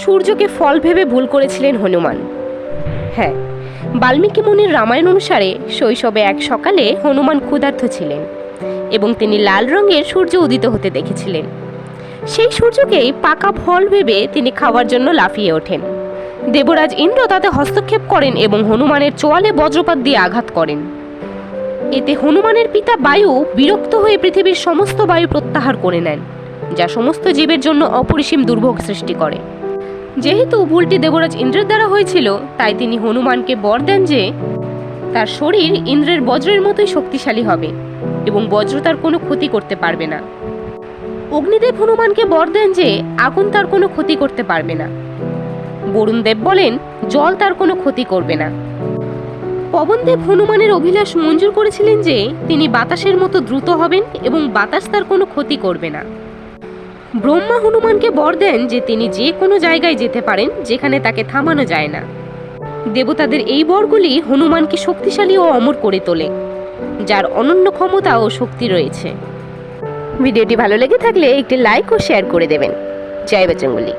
সূর্যকে ফল ভেবে ভুল করেছিলেন হনুমান। হ্যাঁ, বাল্মীকি মুনির রামায়ণ অনুসারে শৈশবে এক সকালে হনুমান ক্ষুধার্ত ছিলেন এবং তিনি লাল রঙের সূর্য উদিত হতে দেখেছিলেন। সেই সূর্যকেই পাকা ফল ভেবে তিনি খাওয়ার জন্য লাফিয়ে ওঠেন। দেবরাজ ইন্দ্র তাতে হস্তক্ষেপ করেন এবং হনুমানের চোয়ালে বজ্রপাত দিয়ে আঘাত করেন। এতে হনুমানের পিতা বায়ু বিরক্ত হয়ে পৃথিবীর সমস্ত বায়ু প্রত্যাহার করে নেন, যা সমস্ত জীবের জন্য অপরিসীম দুর্ভোগ সৃষ্টি করে। যেহেতু ভুলটি দেবরাজ ইন্দ্রের দ্বারা হয়েছিল, তাই তিনি হনুমানকে বর দেন যে তার শরীর ইন্দ্রের বজ্রের মতোই শক্তিশালী হবে এবং বজ্র তার কোনো ক্ষতি করতে পারবে না। অগ্নিদেব হনুমানকে বর দেন যে আগুন তার কোনো ক্ষতি করতে পারবে না। বরুণদেব বলেন জল তার কোনো ক্ষতি করবে না। পবনদেব হনুমানের অভিলাষ মঞ্জুর করেছিলেন যে তিনি বাতাসের মতো দ্রুত হবেন এবং বাতাস তার কোনো ক্ষতি করবে না। ব্রহ্মা হনুমানকে বর দেন যে তিনি যে কোনো জায়গায় যেতে পারেন যেখানে তাকে থামানো যায় না। দেবতাদের এই বরগুলি হনুমানকে শক্তিশালী ও অমর করে তোলে, যার অনন্য ক্ষমতা ও শক্তি রয়েছে। ভিডিওটি ভালো লেগে থাকলে একটি লাইক ও শেয়ার করে দেবেন। জয় বজরঙ্গবলী।